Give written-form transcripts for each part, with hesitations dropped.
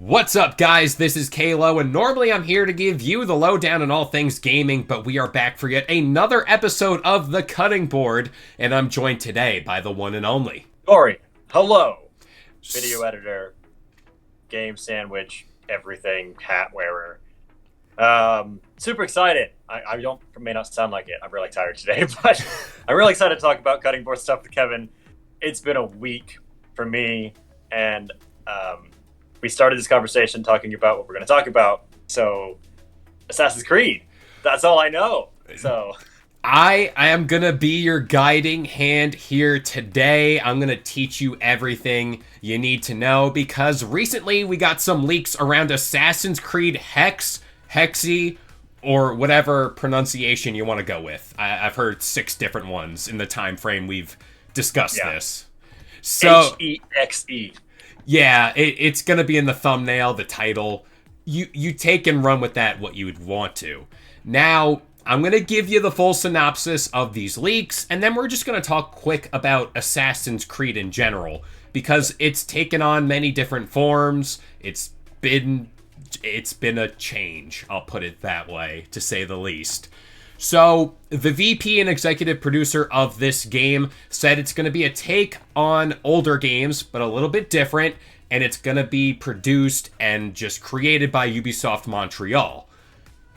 What's up, guys? This is Kalo, and normally I'm here to give you the lowdown on all things gaming, but we are back for yet another episode of The Cutting Board, and I'm joined today by the one and only Corey. Hello. Video editor, game sandwich, everything, hat wearer. Super excited. I may not sound like it. I'm really tired today, but I'm really excited to talk about cutting board stuff with Kevin. It's been a week for me, and we started this conversation talking about what we're going to talk about. So, Assassin's Creed. That's all I know. So, I am going to be your guiding hand here today. I'm going to teach you everything you need to know because recently we got some leaks around Assassin's Creed Hexe, Hexe, or whatever pronunciation you want to go with. I've heard 6 different ones in the time frame we've discussed this. So Hexe. Yeah, it's going to be in the thumbnail, the title. You take and run with that what you would want to. Now, I'm going to give you the full synopsis of these leaks, and then we're just going to talk quick about Assassin's Creed in general, because it's taken on many different forms. It's been a change, I'll put it that way, to say the least. So, the VP and executive producer of this game said it's going to be a take on older games, but a little bit different, and it's going to be produced and just created by Ubisoft Montreal.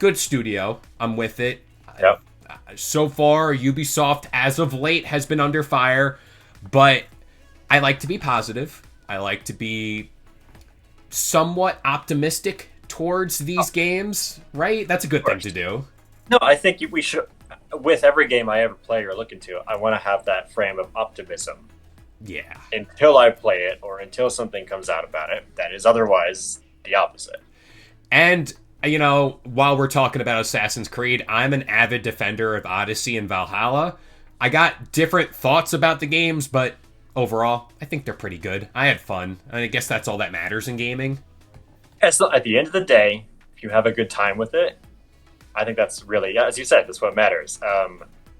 Good studio. I'm with it. Yep. So far, Ubisoft, as of late, has been under fire, but I like to be positive. I like to be somewhat optimistic towards these games, right? That's a good thing to do. No, I think we should. With every game I ever play or look into, I want to have that frame of optimism. Yeah. Until I play it or until something comes out about it that is otherwise the opposite. And, you know, while we're talking about Assassin's Creed, I'm an avid defender of Odyssey and Valhalla. I got different thoughts about the games, but overall, I think they're pretty good. I had fun. I guess that's all that matters in gaming. At the end of the day, if you have a good time with it, I think that's really, as you said, that's what matters.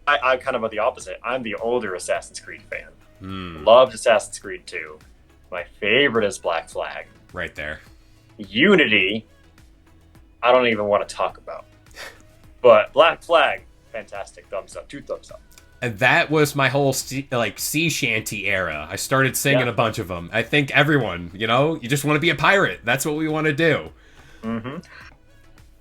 I kind of am the opposite. I'm the older Assassin's Creed fan. Loved Assassin's Creed 2. My favorite is Black Flag. Right there. Unity, I don't even want to talk about. But Black Flag, fantastic. Thumbs up. 2 thumbs up. And that was my whole sea shanty era. I started singing a bunch of them. I think everyone, you just want to be a pirate. That's what we want to do. Mm-hmm.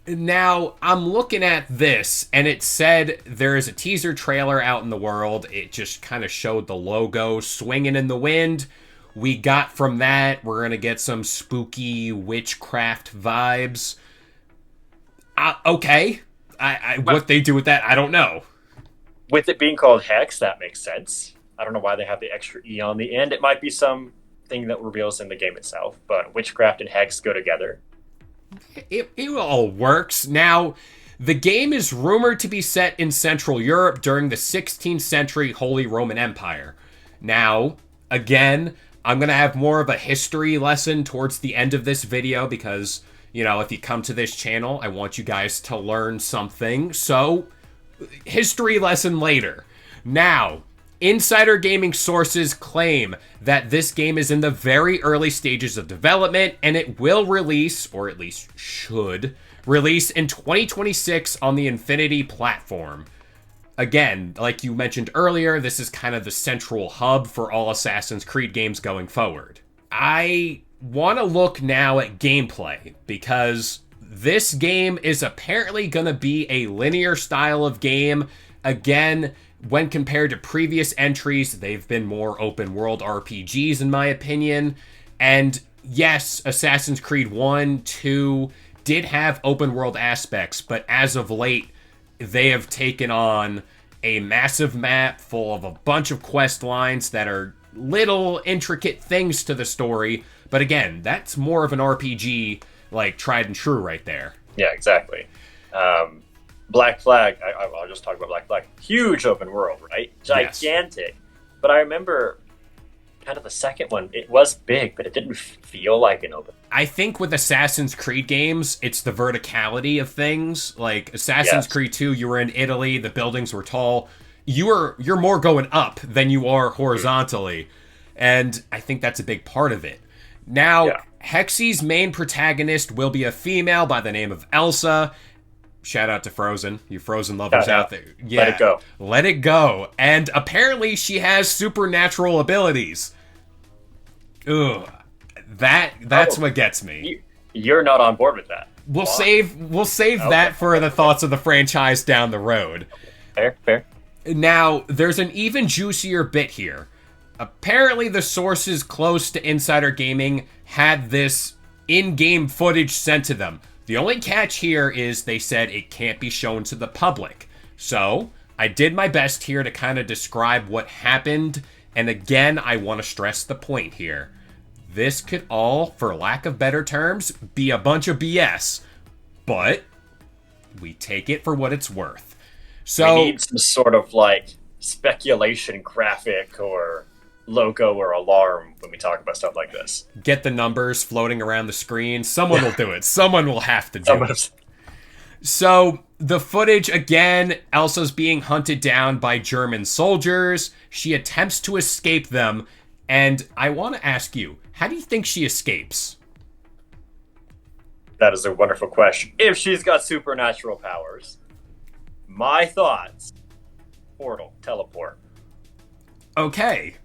Now, I'm looking at this, and it said there is a teaser trailer out in the world. It just kind of showed the logo swinging in the wind. We got from that, we're going to get some spooky witchcraft vibes. Okay. What they do with that, I don't know. With it being called Hex, that makes sense. I don't know why they have the extra E on the end. It might be something that reveals in the game itself, but witchcraft and Hex go together. It all works. Now, the game is rumored to be set in Central Europe during the 16th century Holy Roman Empire. Now, again, I'm going to have more of a history lesson towards the end of this video because, if you come to this channel, I want you guys to learn something. So, history lesson later. Now, insider gaming sources claim that this game is in the very early stages of development and it will release, or at least should, release in 2026 on the Infinity platform. Again, like you mentioned earlier, this is kind of the central hub for all Assassin's Creed games going forward. I want to look now at gameplay because this game is apparently going to be a linear style of game. Again, when compared to previous entries, they've been more open world RPGs in my opinion. And yes, Assassin's Creed 1, 2 did have open world aspects, but as of late, they have taken on a massive map full of a bunch of quest lines that are little intricate things to the story. But again, that's more of an RPG, like tried and true right there. Yeah, exactly. Black Flag, I'll just talk about Black Flag. Huge open world, right? Gigantic. Yes. But I remember kind of the second one, it was big, but it didn't feel like an open. I think with Assassin's Creed games, it's the verticality of things. Like Assassin's Creed 2, you were in Italy, the buildings were tall. You're more going up than you are horizontally. And I think that's a big part of it. Now, Yeah. Hexe's main protagonist will be a female by the name of Elsa. Shout out to Frozen, you Frozen lovers out there. Yeah, Let it go. Let it go. And apparently she has supernatural abilities. Ugh. That's what gets me. You're not on board with that. We'll save that for the thoughts of the franchise down the road. Fair. Now, there's an even juicier bit here. Apparently, the sources close to Insider Gaming had this in-game footage sent to them. The only catch here is they said it can't be shown to the public. So, I did my best here to kind of describe what happened, and again, I want to stress the point here. This could all, for lack of better terms, be a bunch of BS, but we take it for what it's worth. So, we need some sort of like speculation graphic or logo or alarm when we talk about stuff like this. Get the numbers floating around the screen. Someone will do it. Someone will have to do it. So, the footage, again, Elsa's being hunted down by German soldiers. She attempts to escape them. And I want to ask you, how do you think she escapes? That is a wonderful question. If she's got supernatural powers, my thoughts, portal, teleport. Okay.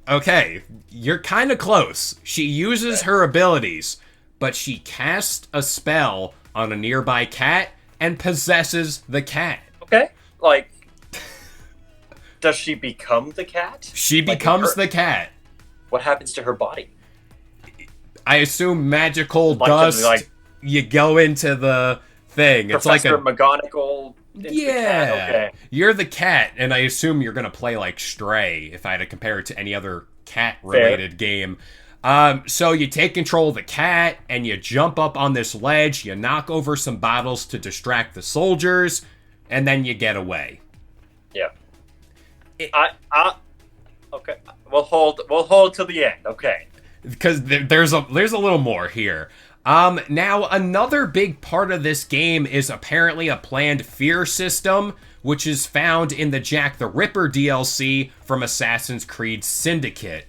You're kind of close. She uses her abilities, but she casts a spell on a nearby cat and possesses the cat. Okay. Like, does she become the cat? She becomes the cat. What happens to her body? I assume magical dust. You go into the thing. Professor It's like a McGonagall. Yeah. Okay. You're the cat, and I assume you're gonna play like Stray if I had to compare it to any other cat-related game. So you take control of the cat, and you jump up on this ledge, you knock over some bottles to distract the soldiers, and then you get away. Yeah. Okay. We'll hold till the end. Okay. Because there's a little more here. Now, another big part of this game is apparently a planned fear system, which is found in the Jack the Ripper DLC from Assassin's Creed Syndicate.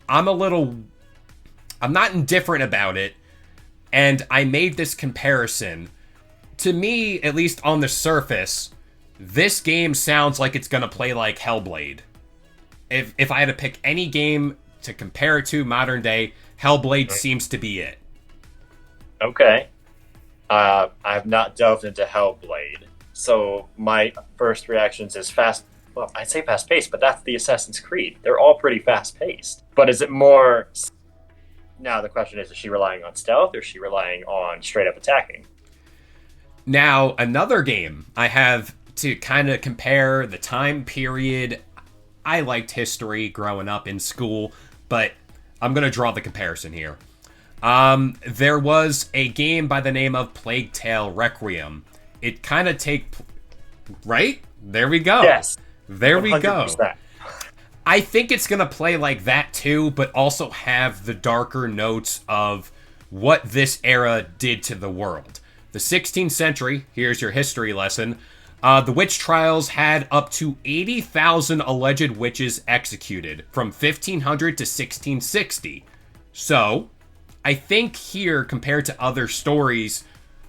I'm not indifferent about it, and I made this comparison. To me, at least on the surface, this game sounds like it's gonna play like Hellblade. If I had to pick any game to compare it to modern day, Hellblade seems to be it. Okay. I've not delved into Hellblade, so my first reactions is fast. Well, I'd say fast-paced, but that's the Assassin's Creed. They're all pretty fast-paced. But is it more... Now the question is she relying on stealth, or is she relying on straight-up attacking? Now, another game I have to kind of compare the time period. I liked history growing up in school, but I'm going to draw the comparison here. There was a game by the name of Plague Tale Requiem. It kind of right? There we go. Yes. There 100%. We go. 100%. I think it's going to play like that too, but also have the darker notes of what this era did to the world. The 16th century, here's your history lesson. The witch trials had up to 80,000 alleged witches executed from 1500 to 1660. So, I think here, compared to other stories,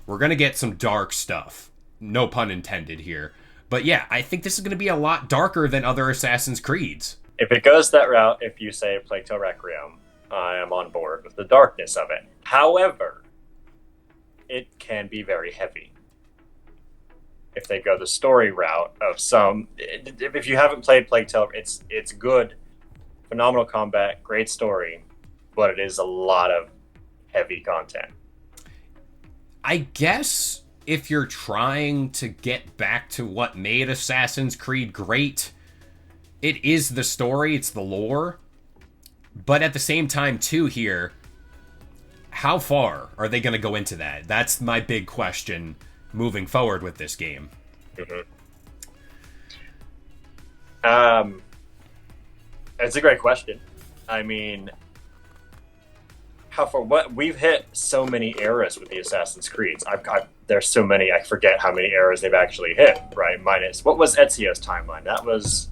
we're going to get some dark stuff. No pun intended here. But yeah, I think this is going to be a lot darker than other Assassin's Creeds. If it goes that route, if you say Plague Tale Requiem, I am on board with the darkness of it. However, it can be very heavy. If they go the story route of some... If you haven't played Plague Tale, it's good. Phenomenal combat, great story, but it is a lot of heavy content. I guess if you're trying to get back to what made Assassin's Creed great, it is the story, it's the lore. But at the same time, too, here, how far are they going to go into that? That's my big question moving forward with this game. It's a great question. I mean, how far? What we've hit so many eras with the Assassin's Creeds. There's so many. I forget how many eras they've actually hit. Right, minus what was Ezio's timeline? That was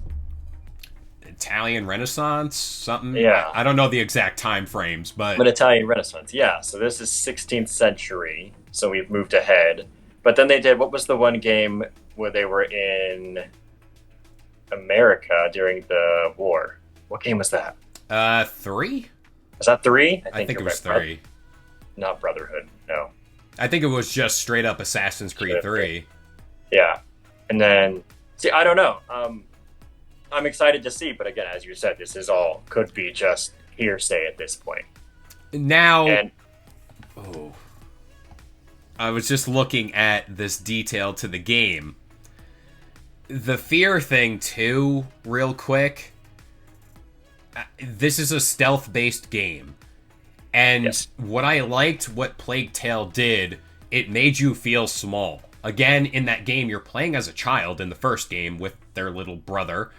Italian Renaissance, something. Yeah. I don't know the exact time frames, but An Italian Renaissance. Yeah. So this is 16th century. So we've moved ahead. But then they did, what was the one game where they were in America during the war? What game was that? 3. Was that 3? I think it you're was right. 3. Not Brotherhood. No. I think it was just straight up Assassin's Creed 3. Yeah. And then, see, I don't know. I'm excited to see, but again, as you said, this is all could be just hearsay at this point. Now, And I was just looking at this detail to the game. The fear thing, too, real quick. This is a stealth-based game. And yes. what I liked what Plague Tale did, it made you feel small. Again, in that game, you're playing as a child in the first game with their little brother.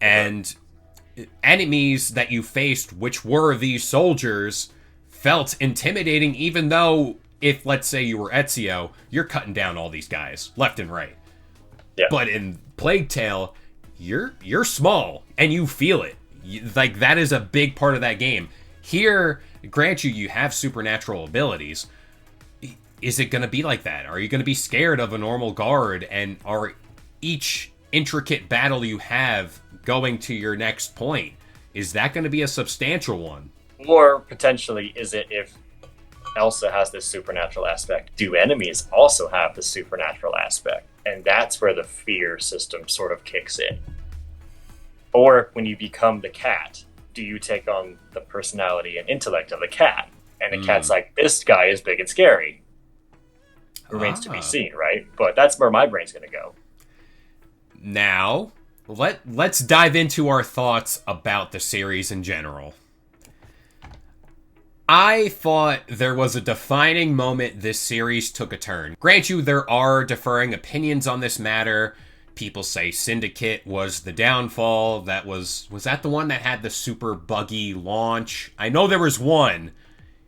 And enemies that you faced, which were these soldiers, felt intimidating, even though if, let's say, you were Ezio, you're cutting down all these guys left and right. Yeah. But in Plague Tale, you're small and you feel it. Like, that is a big part of that game. Here, grant you have supernatural abilities. Is it going to be like that? Are you going to be scared of a normal guard? And are each intricate battle you have going to your next point, is that going to be a substantial one? Or potentially, is it if Elsa has this supernatural aspect, do enemies also have the supernatural aspect? And that's where the fear system sort of kicks in. Or when you become the cat, do you take on the personality and intellect of the cat? And the cat's like, this guy is big and scary. Remains to be seen, right? But that's where my brain's going to go. Now, let's dive into our thoughts about the series in general. I thought there was a defining moment this series took a turn. Grant you, there are differing opinions on this matter. People say Syndicate was the downfall. Was that the one that had the super buggy launch? I know there was one.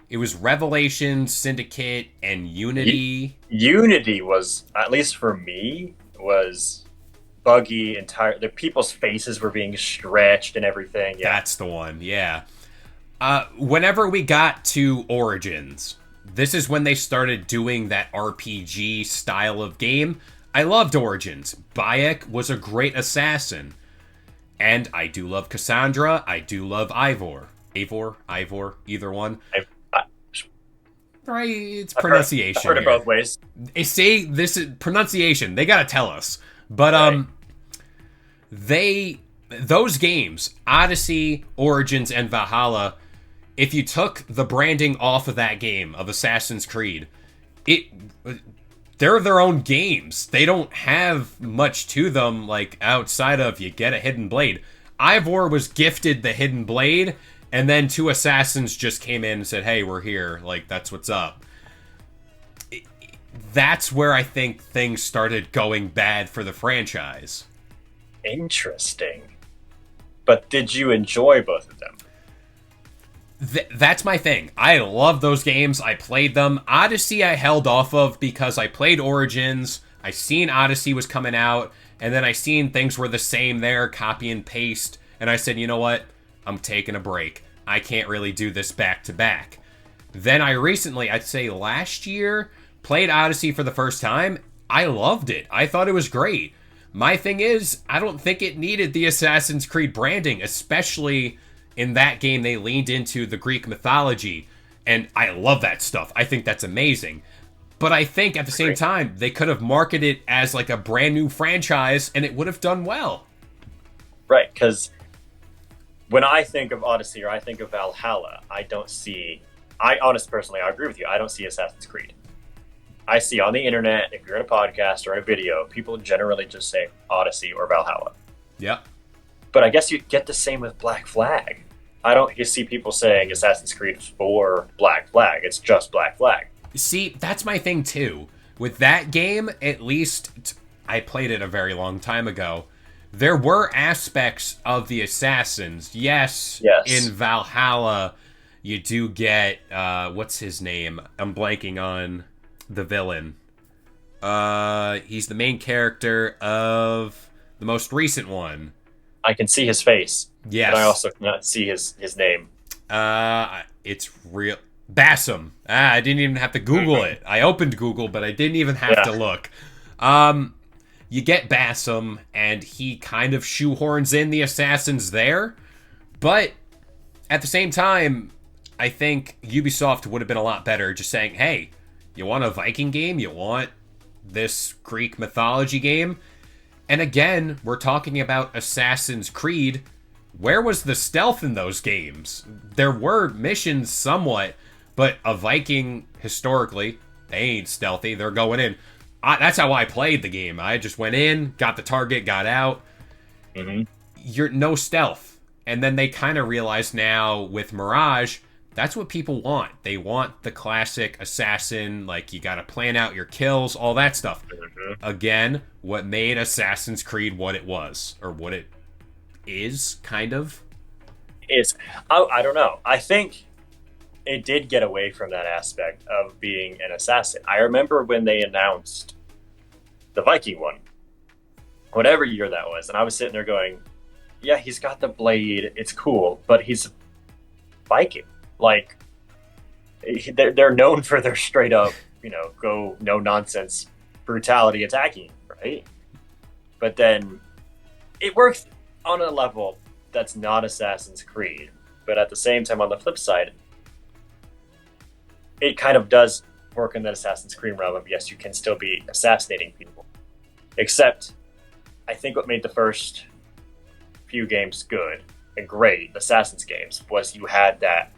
It was Revelation, Syndicate, and Unity. Unity was, at least for me, was buggy. The people's faces were being stretched and everything. Yeah. That's the one, yeah. Whenever we got to Origins, this is when they started doing that RPG style of game. I loved Origins. Bayek was a great assassin. And I do love Cassandra. I do love Ivor, either one. Right, it's pronunciation. I've heard it both ways. They say this is pronunciation. They gotta tell us. But those games, Odyssey, Origins, and Valhalla, if you took the branding off of that game of Assassin's Creed, they're their own games. They don't have much to them, like outside of you get a hidden blade. Ivor was gifted the hidden blade, and then 2 assassins just came in and said, hey, we're here. Like, that's what's up. That's where I think things started going bad for the franchise. Interesting. But did you enjoy both of them? That's my thing. I love those games. I played them. Odyssey I held off of because I played Origins. I seen Odyssey was coming out, and then I seen things were the same there, copy and paste. And I said, you know what? I'm taking a break. I can't really do this back to back. Then I recently, I'd say last year, played Odyssey for the first time. I loved it. I thought it was great. My thing is, I don't think it needed the Assassin's Creed branding, especially in that game they leaned into the Greek mythology. And I love that stuff. I think that's amazing. But I think at the same time, they could have marketed it as like a brand new franchise and it would have done well. Right, because when I think of Odyssey or I think of Valhalla, I honestly, I agree with you. I don't see Assassin's Creed. I see on the internet, if you're in a podcast or in a video, people generally just say Odyssey or Valhalla. Yep. But I guess you get the same with Black Flag. I don't see people saying Assassin's Creed for Black Flag. It's just Black Flag. See, that's my thing too. With that game, at least, I played it a very long time ago. There were aspects of the Assassins. Yes. In Valhalla, you do get, what's his name? I'm blanking on the villain. He's the main character of the most recent one. I can see his face, Yes. but I also cannot see his name. It's real. Bassam. I didn't even have to Google it. I opened Google, but I didn't even have to look. You get Bassam, and he kind of shoehorns in the assassins there, but at the same time, I think Ubisoft would have been a lot better just saying, hey, you want a Viking game? You want this Greek mythology game? And again, we're talking about Assassin's Creed. Where was the stealth in those games? There were missions somewhat, but a Viking, historically, they ain't stealthy. They're going in. That's how I played the game. I just went in, got the target, got out. Mm-hmm. You're no stealth. And then they kind of realize now with Mirage, that's what people want. They want the classic assassin, like you got to plan out your kills, all that stuff. Mm-hmm. Again, what made Assassin's Creed what it was, or what it is, kind of. I don't know. I think it did get away from that aspect of being an assassin. I remember when they announced the Viking one, whatever year that was, and I was sitting there going, yeah, he's got the blade, it's cool, but he's Viking. Like, they're known for their straight up, go no nonsense brutality attacking, right? But then it works on a level that's not Assassin's Creed, but at the same time, on the flip side, it kind of does work in that Assassin's Creed realm of, yes, you can still be assassinating people. Except, I think what made the first few games good and great, Assassin's games, was you had that,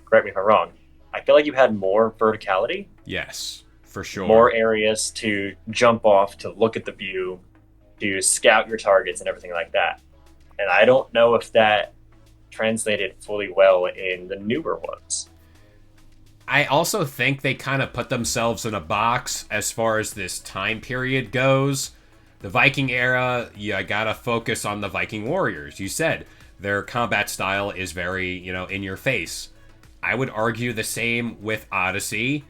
correct me if I'm wrong, I feel like you had more verticality. Yes, for sure. More areas to jump off, to look at the view, to scout your targets and everything like that. And I don't know if that translated fully well in the newer ones. I also think they kind of put themselves in a box as far as this time period goes. The Viking era, you gotta focus on the Viking warriors. You said their combat style is very, in your face. I would argue the same with Odyssey.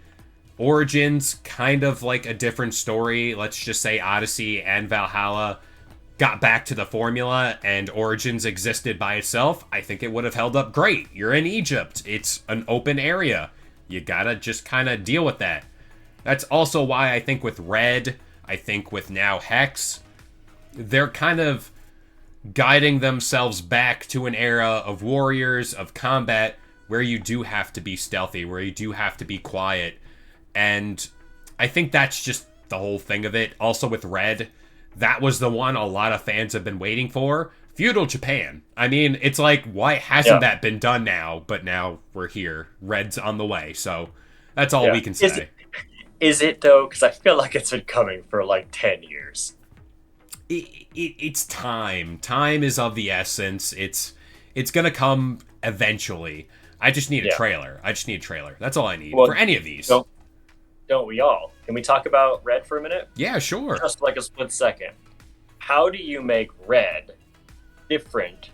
Origins, kind of like a different story. Let's just say Odyssey and Valhalla got back to the formula and Origins existed by itself. I think it would have held up great. You're in Egypt. It's an open area. You gotta just kind of deal with that. That's also why I think with Red, I think with now Hexe, they're kind of guiding themselves back to an era of warriors, of combat, where you do have to be stealthy, where you do have to be quiet. And I think that's just the whole thing of it. Also with Red, that was the one a lot of fans have been waiting for. Feudal Japan. I mean, it's like, why hasn't that been done now? But now we're here. Red's on the way. So that's all we can say. Is it though? Because I feel like it's been coming for like 10 years. It's time. Time is of the essence. It's going to come eventually. I just need a trailer. That's all I need for any of these. Don't we all? Can we talk about Red for a minute? Yeah, sure. Just like a split second. How do you make Red different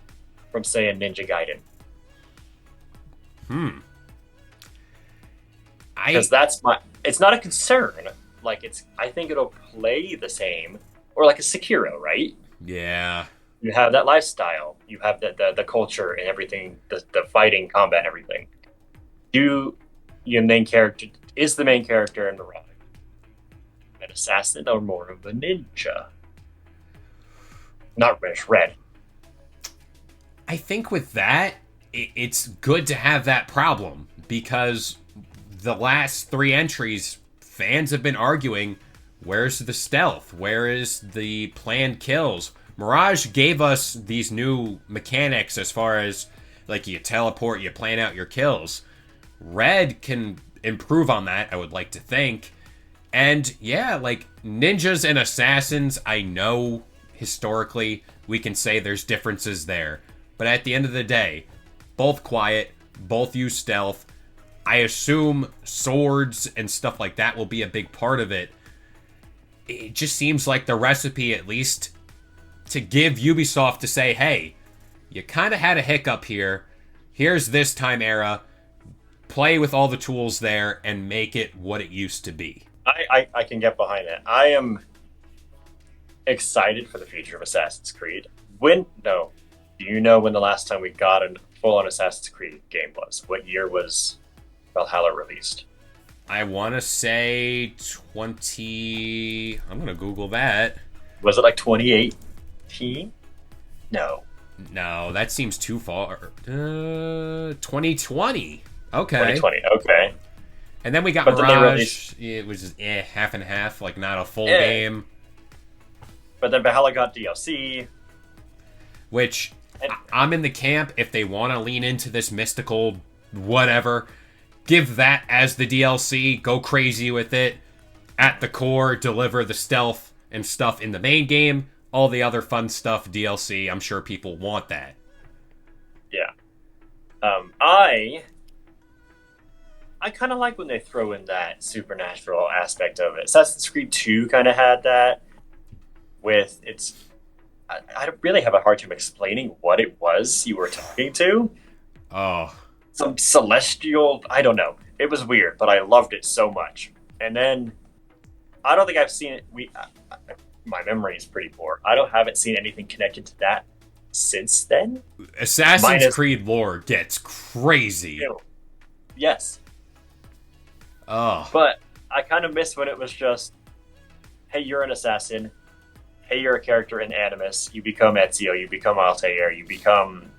from, say, a Ninja Gaiden? Because it's not a concern. Like, I think it'll play the same, or like a Sekiro, right? Yeah. You have that lifestyle. You have the culture and everything, the fighting, combat, and everything. Is the main character in Mirage an assassin or more of a ninja? Not Red. I think with that, it's good to have that problem, because the last 3 entries, fans have been arguing, where's the stealth? Where is the planned kills? Mirage gave us these new mechanics as far as, like, you teleport, you plan out your kills. Red can improve on that, I would like to think. And yeah, like, ninjas and assassins, I know historically we can say there's differences there. But at the end of the day, both quiet, both use stealth. I assume swords and stuff like that will be a big part of it. It just seems like the recipe, at least, to give Ubisoft to say, hey, you kind of had a hiccup here. Here's this time era. Play with all the tools there and make it what it used to be. I can get behind that. I am excited for the future of Assassin's Creed. Do you know when the last time we got a full-on Assassin's Creed game was? What year was Valhalla released? I want to say 20. I'm going to Google that. Was it like 2018? No. No, that seems too far. 2020. Okay. 2020. Okay. And then we got But then Mirage. It was just, half and half, like not a full game. But then Valhalla got DLC. Which I'm in the camp, if they want to lean into this mystical whatever, give that as the DLC, go crazy with it. At the core, deliver the stealth and stuff in the main game. All the other fun stuff, DLC, I'm sure people want that. Yeah. I kind of like when they throw in that supernatural aspect of it. Assassin's Creed 2 kind of had that with its... I really have a hard time explaining what it was you were talking to. Oh. Some celestial... I don't know. It was weird, but I loved it so much. And then... I don't think I've seen it... my memory is pretty poor. Haven't seen anything connected to that since then. Assassin's Creed lore gets crazy. Yes. Oh. But I kind of miss when it was just, hey, you're an assassin. Hey, you're a character in Animus. You become Ezio. You become Altair. You become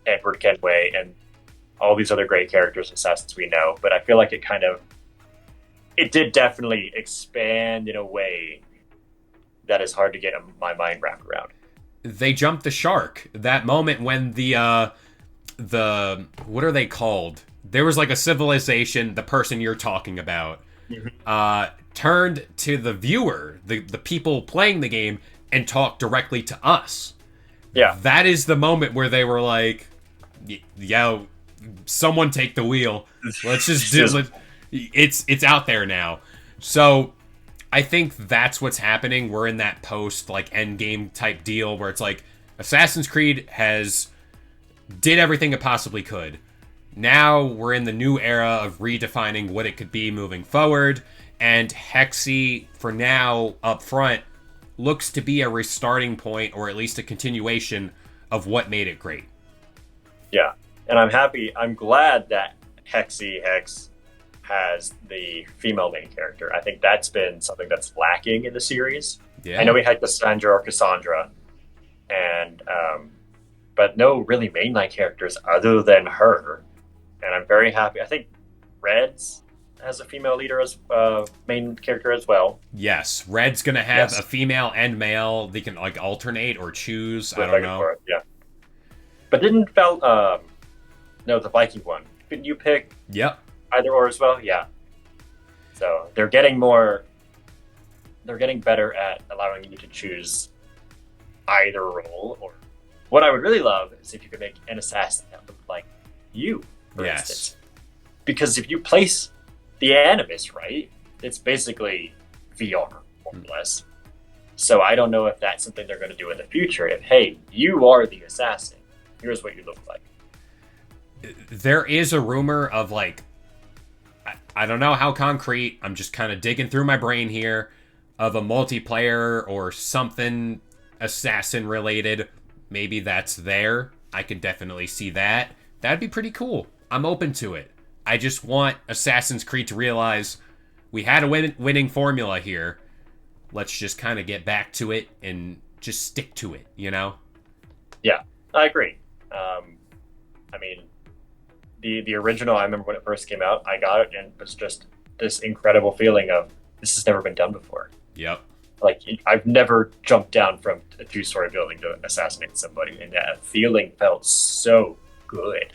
Edward Kenway and all these other great characters, assassins we know. But I feel like it did definitely expand in a way that is hard to get my mind wrapped around. They jumped the shark. That moment when the what are they called? There was like a civilization, the person you're talking about, turned to the viewer, the people playing the game, and talked directly to us. Yeah. That is the moment where they were like, yo, someone take the wheel. Let's just do it. It's out there now. So I think that's what's happening. We're in that post like end game type deal where it's like Assassin's Creed did everything it possibly could. Now we're in the new era of redefining what it could be moving forward, and Hexe for now up front looks to be a restarting point, or at least a continuation of what made it great. Yeah, and I'm glad that Hexe has the female main character. I think that's been something that's lacking in the series. Yeah. I know we had Cassandra or Cassandra, and but no really mainline characters other than her. And I'm very happy. I think Reds has a female leader as main character as well. Yes, Red's gonna have a female and male. They can like alternate or choose. I don't know. Yeah, but didn't the Viking one? Couldn't you pick? Yep. Either or as well, yeah. So they're getting better at allowing you to choose either role. Or what I would really love is if you could make an assassin that looked like you, for instance. Because if you place the Animus right, it's basically VR, more or less. So I don't know if that's something they're going to do in the future. If, hey, you are the assassin, here's what you look like. There is a rumor of like, I don't know how concrete, I'm just kind of digging through my brain here, of a multiplayer or something assassin related. Maybe that's there. I could definitely see that. That'd be pretty cool. I'm open to it. I just want Assassin's Creed to realize we had a winning formula here. Let's just kind of get back to it and just stick to it, you know? Yeah, I agree. I mean, the original, I remember when it first came out, I got it, and it was just this incredible feeling of, this has never been done before. Yep. Like, I've never jumped down from a two-story building to assassinate somebody, and that feeling felt so good.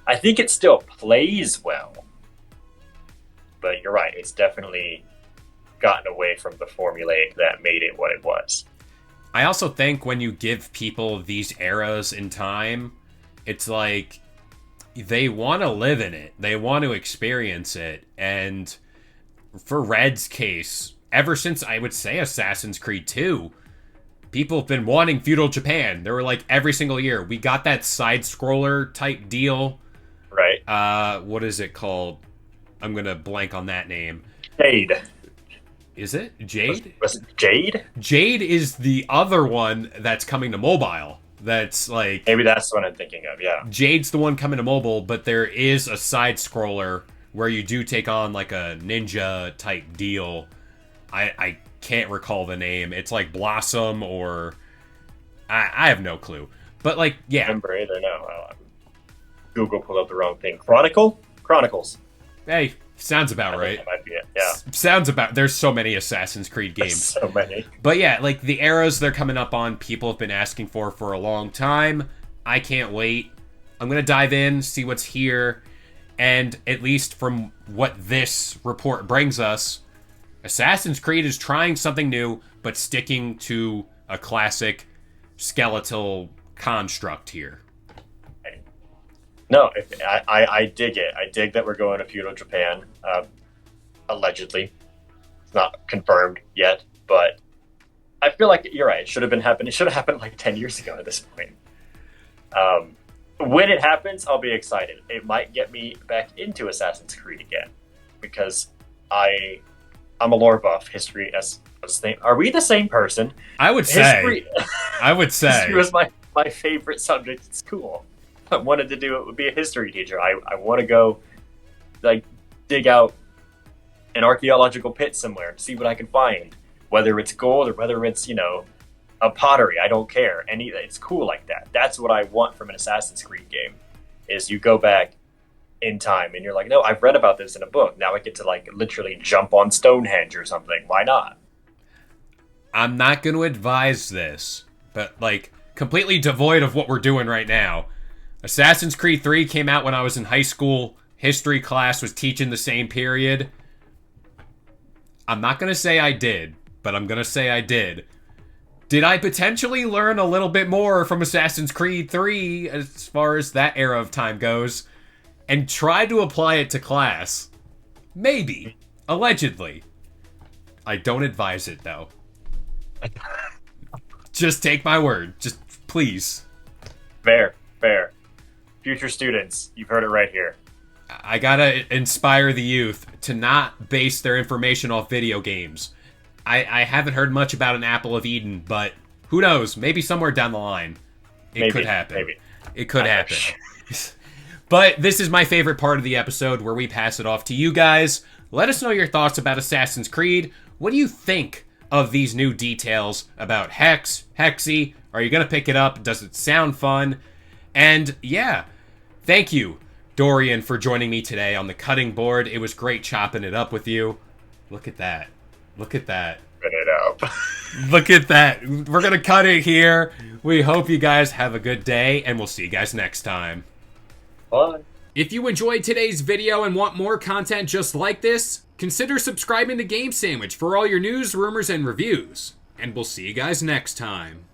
I think it still plays well, but you're right, it's definitely gotten away from the formulaic that made it what it was. I also think when you give people these eras in time, it's like they want to live in it. They want to experience it. And for Red's case, ever since I would say Assassin's Creed 2, people have been wanting feudal Japan. They were like every single year. We got that side-scroller type deal. Right. What is it called? I'm going to blank on that name. Jade. Is it? Jade? Was it Jade? Jade is the other one that's coming to mobile. That's like Maybe that's what I'm thinking of. Yeah. Jade's the one coming to mobile, but there is a side scroller where you do take on like a ninja type deal. I can't recall the name. It's like Blossom or I have no clue. But like, yeah. Remember either? No. Google pulled up the wrong thing. Chronicles. Hey, sounds about right. That might be it. Yeah. Sounds about. There's so many Assassin's Creed games. So many. But yeah, like the eras they're coming up on, people have been asking for a long time. I can't wait. I'm gonna dive in, see what's here, and at least from what this report brings us, Assassin's Creed is trying something new, but sticking to a classic skeletal construct here. No, I dig it. I dig that we're going to feudal Japan, allegedly. It's not confirmed yet, but I feel like you're right. It should have happened like 10 years ago at this point. When it happens, I'll be excited. It might get me back into Assassin's Creed again, because I'm a lore buff. History as name. Are we the same person? I would say. History was my favorite subject at school. I wanted to do it would be a history teacher. I want to go like dig out an archaeological pit somewhere, see what I can find, whether it's gold or whether it's, a pottery. I don't care. It's cool like that. That's what I want from an Assassin's Creed game, is you go back in time and you're like, no, I've read about this in a book. Now I get to like literally jump on Stonehenge or something. Why not? I'm not going to advise this, but like completely devoid of what we're doing right now. Assassin's Creed 3 came out when I was in high school. History class was teaching the same period. I'm not going to say I did, but I'm going to say I did. Did I potentially learn a little bit more from Assassin's Creed 3 as far as that era of time goes and try to apply it to class? Maybe. Allegedly. I don't advise it, though. Just take my word. Just please. Fair. Future students, you've heard it right here. I gotta inspire the youth to not base their information off video games. I haven't heard much about an Apple of Eden, but who knows? Maybe somewhere down the line, it could happen. Maybe. It could happen. But this is my favorite part of the episode where we pass it off to you guys. Let us know your thoughts about Assassin's Creed. What do you think of these new details about Hexe? Are you gonna pick it up? Does it sound fun? And yeah, thank you, Dorian, for joining me today on the cutting board. It was great chopping it up with you. Look at that. Cut it up. Look at that. We're going to cut it here. We hope you guys have a good day, and we'll see you guys next time. Bye. If you enjoyed today's video and want more content just like this, consider subscribing to Game Sandwich for all your news, rumors, and reviews. And we'll see you guys next time.